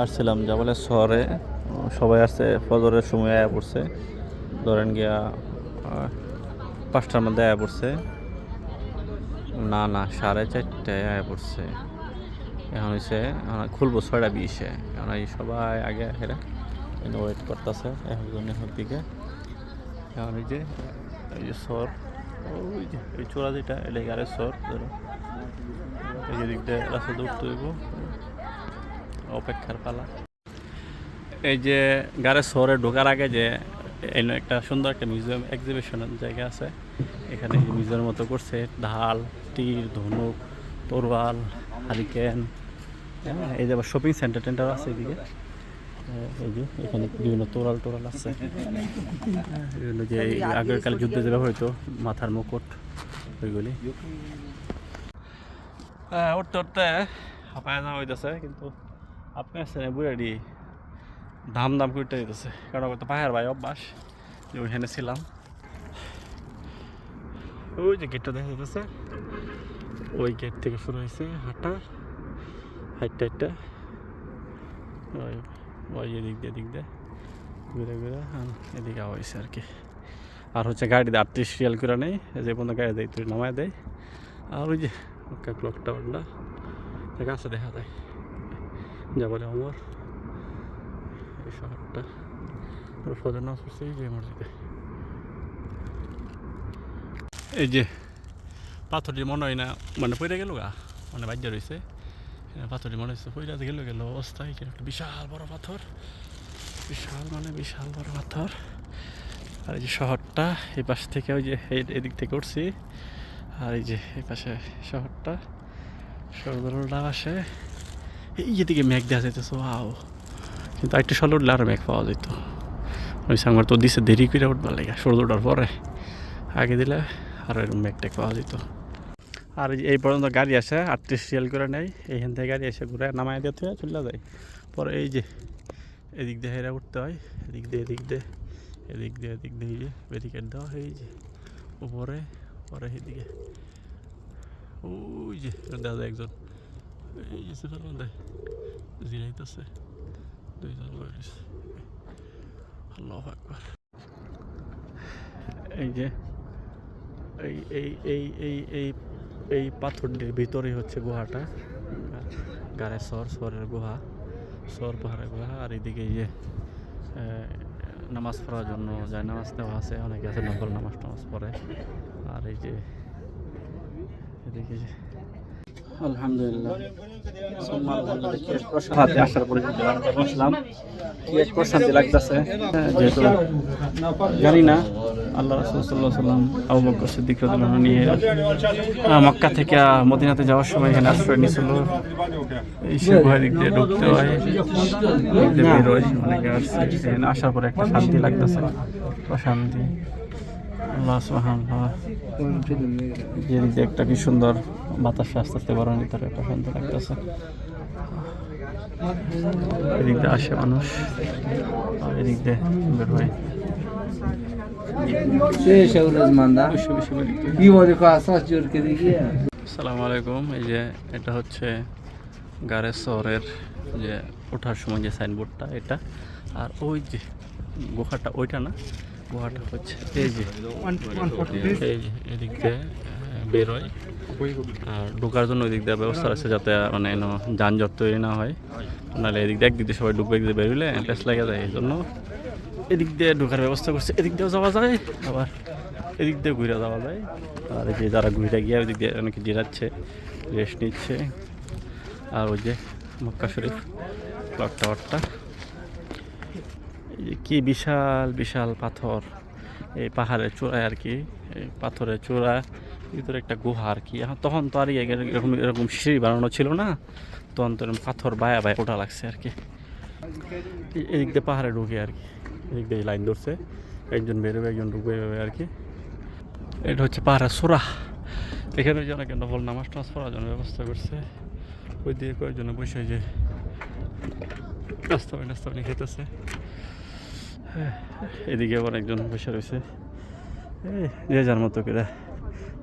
আসছিলাম জামালের শহরে, সবাই আসছে ফজরের সময় আয়া পড়ছে, ধরেন গিয়া 5টার মধ্যে আয়া পড়ছে। না না, 4:30টায় আয়া পড়ছে। এখন হচ্ছে খুলবো 6:20-এ। এখন এই সবাই আগে হেরা ওয়েট করতেছে একজনের দিকে। এখন এই যে সর, ওই যে এই চোরা যেটা এটা আরে সর ধরো, এই যে দিক দিয়ে রাস্তাতে উঠতে হইব, অপেক্ষার পালা। এই যে গাড়ি শহরে ঢোকার আগে যে একটা সুন্দর একটা মিউজিয়াম এক্সিবিশনের জায়গা আছে, এখানে মিউজিয়ামের মতো করছে ঢাল, তীর, ধনুক, তরোয়াল, হারিকেন। হ্যাঁ, এই যে আবার শপিং সেন্টার টেন্টার আছে এদিকে। এই যে এখানে বিভিন্ন টোরাল আছে, বিভিন্ন যে আগেরকালে যুদ্ধে যে ব্যবহৃত মাথার মুকুট ওইগুলি। উঠতে উঠতে হাঁপায় যাওয়া হইতেছে, কিন্তু আপনি আসছেন বুড়াডি দাম করতে দিতেছে, কারণ তো পাহাড় ভাই অভ্যাস যে ওইখানে ছিলাম। ওই যে গেটটা দেখা যাচ্ছে, ওই গেট থেকে শুরু হয়েছে হাঁটা, হাইটটা ওই এদিক দিয়ে ঘুরে এদিকে হয়েছে আর কি। আর হচ্ছে গাড়িতে 38 রিয়াল করে নেই, যে কোনো গাড়ি দেয় তুই নামায় দেয়। আর ওই যে ক্লক টাওয়ারটা কাছে দেখা যায়, যা বলে আমার এই শহরটা ফজর নামাজ পড়ছে এই যে মসজিদে। এই যে পাথরটি মনে হয় না মানে পড়ে গেল গা, মানে বাজ্য রয়েছে পাথরটি, মনে হচ্ছে পড়ে গেল অবস্থায়। একটা বিশাল বড় পাথর, বিশাল বড় পাথর। আর এই যে শহরটা এই পাশ থেকে, ওই যে এদিক থেকে উঠছি, আর এই যে এই পাশে শহরটা সরদরটা আসে। এই যেদিকে মেঘ দেওয়া যাইতেছে, ওয়াও! কিন্তু একটু সলে উঠলে আরও মেঘ পাওয়া যেত। ওই সাংবার তো দিছে দেরি করে উঠবার লাগে, সূর্য ওঠার পরে আগে দিলে আর এরকম মেঘ টেক পাওয়া যেত। আর এই পর্যন্ত গাড়ি আসে 38 রিয়াল করে নেয়, এইখান থেকে গাড়ি এসে ঘুরে নামায় দিতে হয়, চলে যায়। পরে এই যে এদিক দিয়ে হেরা উঠতে হয়, এদিক দিয়ে এই যে ব্যারিকেড দেওয়া, এই যে উপরে, পরে এইদিকে ওই যে দেখা যায় একজন, এই যে সেটার মধ্যে জিরাইতেছে দুইজন বয়স। আল্লাহু আকবার। এই যে এই এই এই এই এই এই পাথরটির ভিতরেই হচ্ছে গুহাটা, গাড়ে সরের গুহা, পাহাড়ের গুহা। আর এইদিকে এই যে নামাজ পড়ার জন্য যায়, নামাজ দেওয়া আছে, অনেকে আছে নকল নামাজ পড়ে। আর এই যে এদিকে আলহামদুলিল্লাহ আসার পরে বসলাম, কি এক প্রশান্তি লাগতেছে। যেহেতু জানি না আল্লাহ রাসূল সাল্লাল্লাহু আলাইহি ওয়াসাল্লাম আবু বকর সিদ্দিক রাদিয়াল্লাহু আনহু নিয়ে মক্কা থেকে মদিনাতে যাওয়ার সময় এখানে আশ্রয় নিয়েছিল। এই সে গুহার দিক দিয়ে ঢুকতে হয়, বেরোয়, অনেকে আসছে। এখানে আসার পরে একটা শান্তি লাগতেছে, প্রশান্তি। আল্লাহ সুবহানাল্লাহ, এদিক দিয়ে একটা কি সুন্দর বাতাস আস্তে আস্তে গরমের ভিতরে প্রশান্তি লাগতেছে। এদিক দিয়ে আসে মানুষ, আর এদিক দিয়ে বের হয়। আসসালামু আলাইকুম। এই যে এটা হচ্ছে গাড়ে শহরের যে ওঠার সময় যে সাইনবোর্ডটা এটা, আর ওই যে গুহাটা ওইটা না, গুহাটা হচ্ছে এই যে এদিক দিয়ে বেরোয়। আর ঢোকার জন্য ওই দিক দিয়ে ব্যবস্থা আছে, যাতে মানে যানজট তৈরি না হয়, নাহলে এদিক দিয়ে একদিক দিয়ে সবাই ঢুকবে, একদিক দিয়ে বেরোলে পেস লেগে যায়। এই জন্য এদিক দিয়ে ঢোকার ব্যবস্থা করছে, এদিক দিয়েও যাওয়া যায়, আবার এদিক দিয়ে ঘুরে যাওয়া যায়। আর এই যে যারা ঘুরে গিয়ে ওই দিক দিয়ে অনেকে জিরাচ্ছে, রেস্ট নিচ্ছে। আর ওই যে মক্কা শরীফ ক্লক টাওয়ারটা, এই যে কি বিশাল পাথর, এই পাহাড়ের চূড়ায় আর কি, এই পাথরের চূড়া ভিতরে একটা গুহা আর কি। এখন তখন তো আর এরকম সিঁড়ি বানানো ছিল না, তখন তো এরকম পাথর বায়া ওঠা লাগছে আর কি। এদিক দিয়ে পাহাড়ে ঢুকে আর কি, এদিক দিয়ে লাইন ধরছে, একজন বেরোবে একজন ঢুকবে আর কি। এটা হচ্ছে পাহাড়ের চূড়া, এখানে ওই যে অনেকে নফল নামাজ টামাজ পড়ার জন্য ব্যবস্থা করছে। ওই দিয়ে কয়েকজনে বসে যে নাস্তা পানি খেতেছে। এদিকে আবার একজন বসে রয়েছে, যে যার মতো করে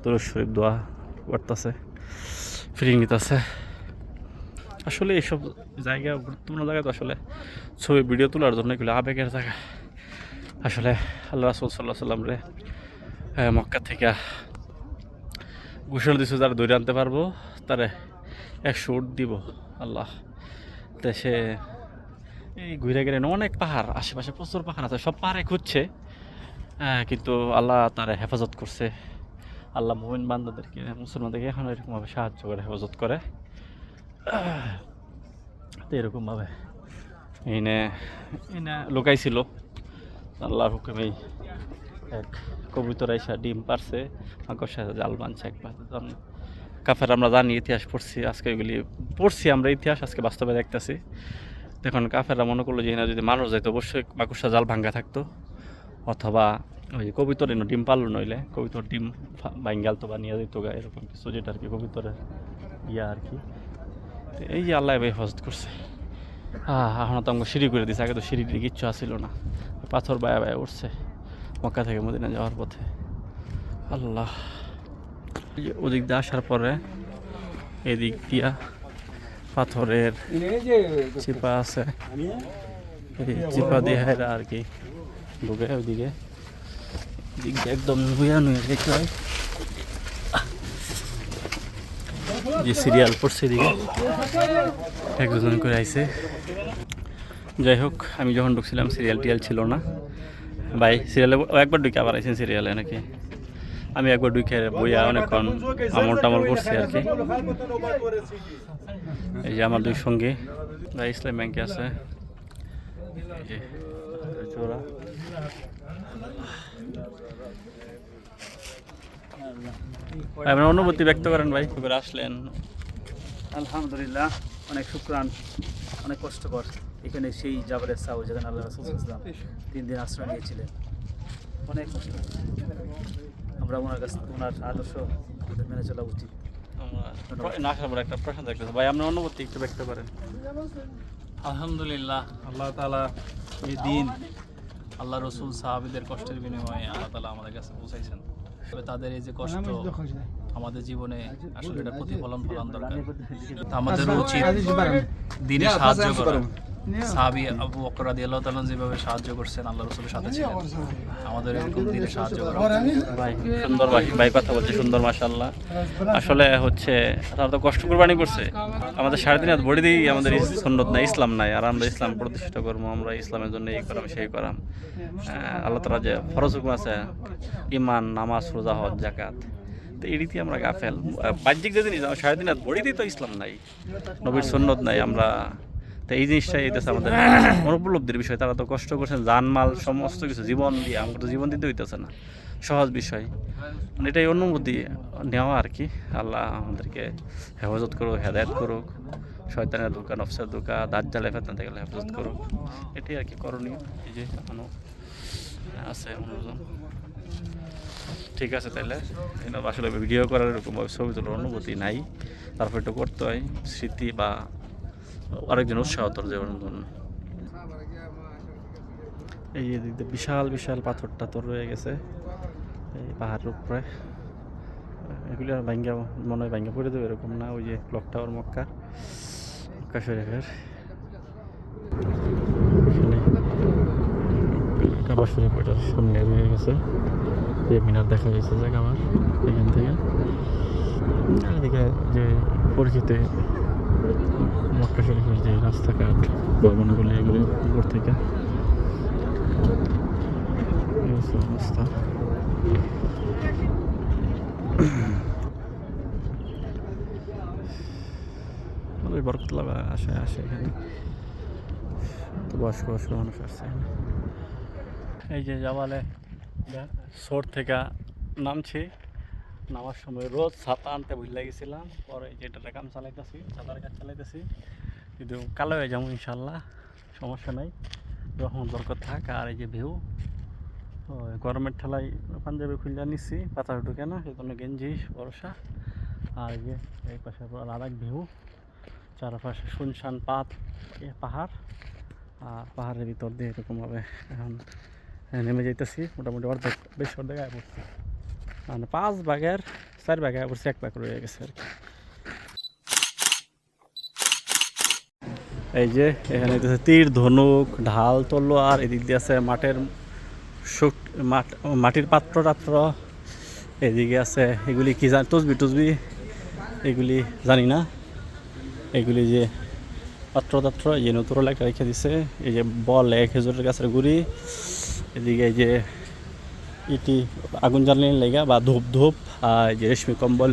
দরুদ শরীফ দোয়া করতেছে, ফিরিং নিতেছে। আসলে এইসব জায়গা গুরুত্বপূর্ণ জায়গা তো আসলে ছবি ভিডিও তোলার জন্য এগুলো আবেগের জায়গা। আসলে আল্লাহ রাসূল সাল্লাল্লাহু আলাইহি ওয়াসাল্লাম রে মক্কা থেকে ঘোষণা দিচ্ছে যারা ধরে আনতে পারবো তারে 100 উট দিব আল্লাহ। তো সে এই ঘুরে গেলেন অনেক পাহাড়, আশেপাশে প্রচুর পাহাড় আছে, সব পাহাড়ে খুঁজছে, কিন্তু আল্লাহ তারা হেফাজত করছে। আল্লাহ মুমিন বান্দাদেরকে, মুসলমানদেরকে এখন এরকমভাবে সাহায্য করে, হেফাজত করে। তো এরকমভাবে এনে এনে লুকাইছিল আল্লাহর হুকুমেই এক কবুতর আইসা ডিম পারছে, মাকড়সার জাল বানছে একবার। কাফের আমরা জানি, ইতিহাস পড়ছি, আজকে এগুলি পড়ছি আমরা ইতিহাস, আজকে বাস্তবে দেখতেছি। দেখুন কাফেররা মনে করলো যে না যদি মানুষ যাইতো অবশ্যই মাকড়সা জাল ভাঙ্গা থাকতো, অথবা ওই কবুতর ডিম পারলো, নইলে কবুতর ডিম ভাঙ্গাল তো বা নিয়ে যেত গা, এরকম কিছু, যেটা আর কি কবুতরের ইয়া আর কি। তো এই যে আল্লাহ ভাই হেফাজত করছে। এখন তো আমাকে সিঁড়ি করে দিচ্ছে, আগে তো সিঁড়ি কিচ্ছু আসছিল না, পাথর বায়া বায়া উঠছে মক্কা থেকে মদিনা যাওয়ার পথে। আল্লাহ ওদিক দিয়ে আসার পরে এদিক দিয়া পাথরের চিপা আছে, এই চিপা দিয়ে হেরা আর কি ঢুকে ওইদিকে, দিক দিয়ে একদম নুয়া নুয়ে দেখতে হয় যে সিরিয়াল পড়ছে এদিকে এক দুজন করে আইছে। যাই হোক, আমি যখন ঢুকছিলাম সিরিয়াল টিয়াল ছিল না ভাই, সিরিয়ালে একবার ঢুকে আবার আইছেন সিরিয়ালে নাকি। আমি একবার ঢুকে বইয়া অনেকক্ষণ আমল টামল করছি আর কি। এই যে আমার দুই সঙ্গী ভাই ইসলাম ব্যাংকে আছে, আপনার অনুভূতি ব্যক্ত করেন ভাই, করে আসলেন। আলহামদুলিল্লাহ, অনেক শুকরান, অনেক কষ্টকর। এখানে সেই জাবালের সাউ যেখানে আল্লাহ রাসূল সাল্লাল্লাহু আলাইহি ওয়াসাল্লাম 3 দিন আশ্রয় নিয়েছিলেন, অনেক কষ্ট। আমরা ওনার কাছে, ওনার আদর্শ আমাদের মেনে চলা উচিত। না আসার পর একটা প্রশ্ন দেখতেছে ভাই, আপনার অনুভূতি একটু ব্যক্ত করেন। আলহামদুলিল্লাহ, আল্লাহ তাআলা এই দিন আল্লাহ রসুল সাহাবীদের কষ্টের বিনিময়ে আল্লাহ তাআলা আমাদের কাছে পৌঁছাইছেন। তবে তাদের এই যে কষ্ট আমাদের জীবনে আসলে এটা প্রতিফলন ফলান দরকার। তা আমাদের উচিত দিনে সাহায্য করা। সাহাবী আবু বকর রাদিয়াল্লাহু তাআলা যেভাবে সাহায্য করছেন, আল্লাহ রাসূলের সাথে ছিলেন, আমাদের এরকম দিনে সাহায্য করা। ভাই সুন্দর ভাই কথা বলছে, সুন্দর মাশাআল্লাহ। আসলে হচ্ছে তারা তো কষ্ট কুরবানি করছে, আমাদের 3.5 হাত বড়ি দিই আমাদের সুন্নত নাই, ইসলাম নাই, আর আমরা ইসলাম প্রতিষ্ঠা করবো, আমরা ইসলামের জন্য এই করাম সেই করাম। আল্লাহ তাআলা যে ফরজ হুকুম আছে ঈমান, নামাজ, রোজা, হজ, যাকাত, তো এটিতে আমরা গাফেল। বাহ্যিক যে জিনিস 3.5 হাত বড়িতেই তো ইসলাম নাই, নবীর সুন্নত নাই। আমরা তো এই জিনিসটাই হইতেছে আমাদের অনুপলব্ধির বিষয়। তারা তো কষ্ট করছেন, জানমাল সমস্ত কিছু জীবন দিয়ে, আমাকে তো জীবন দিতে হইতেছে না, সহজ বিষয়। মানে এটাই অনুমতি নেওয়া আর কি। আল্লাহ আমাদেরকে হেফাজত করুক, হেদায়েত করুক, শয়তানের ধোঁকা, নফসের ধোঁকা, দাজ্জালের ফিতনা থেকে হেফাজত করুক, এটাই আর কি করণীয়। এই যে এখনো আছে অনুযায়ী। ঠিক আছে, তাহলে আসলে ভিডিও করার এরকম ছবি তোলার অনুমতি নাই, তারপর একটু করতে হয় স্মৃতি বা আরেকজন উৎসাহ তোর যেমন ধরুন। এই দিক দিয়ে বিশাল বিশাল পাথর টাথর রয়ে গেছে এই পাহাড়ের উপরে, এগুলি আর ভাঙ্গা মনে হয় ভাঙ্গা পড়ে দেবে এরকম না। ওই যে ক্লক টাওয়ার মক্কা শরীফের কাবা শরীফ ওইটার সামনে রয়ে গেছে, যে মিনার দেখা যাচ্ছে জায়গা আমার এখান থেকে। এদিকে যে পরিচিত মক্কা শরীফের যে রাস্তাঘাট, ভবনগুলি, এগুলি উপর থেকে অবস্থা। বরকতলা আসে এখানে, তো বয়স্ক মানুষ আসছে। এই যে জামালে সোর থেকে নামছি, নামার সময় রোজ ছাতা আনতে ভুলে গেছিলাম, পরে যেটা কাম চালাইতেছি, ছাতার কাজ চালাইতেছি, কিন্তু কালো হয়ে যাবো ইনশাল্লাহ, সমস্যা নাই, যখন দরকার থাক। আর এই যে ভিউ, গরমের ঠেলায় পাঞ্জাবি খুলে নিচ্ছি, পাতা ঢুকে না, সেই জন্য গেঞ্জি ভরসা। আর এই যে এই পাশে আর এক ভিউ, চারপাশে শুনশান পাহাড়, আর পাহাড়ের ভিতর দিয়ে এরকমভাবে এখন নেমে যাইতেছি। মোটামুটি বেশ অর্ধেক আয় পড়ছি, মানে 5 ভাগের 4 ভাগ আয় পড়ছি, 1 ভাগ রয়ে গেছে আর কি। এই যে এখানে দেখতেছে তীর, ধনুক, ঢাল, তলোয়ার, এদিক দিয়ে আছে মাটির পাত্র টাত্র, এদিকে আছে এগুলি কি জানি, তসবি এগুলি জানি না, এগুলি যে পাত্র টাত্র, এই যে নতুন লেখা রেখে দিছে, এই যে বলে খেজুরের গাছের গুড়ি, এদিকে এই যে ইটি আগুন জ্বালানির লেগা বা ধূপ, আর এই যে রেশমি কম্বল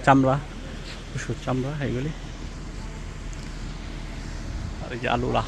চামড়া, পশুর চামড়া এগুলি, আর এই যে আলুরা।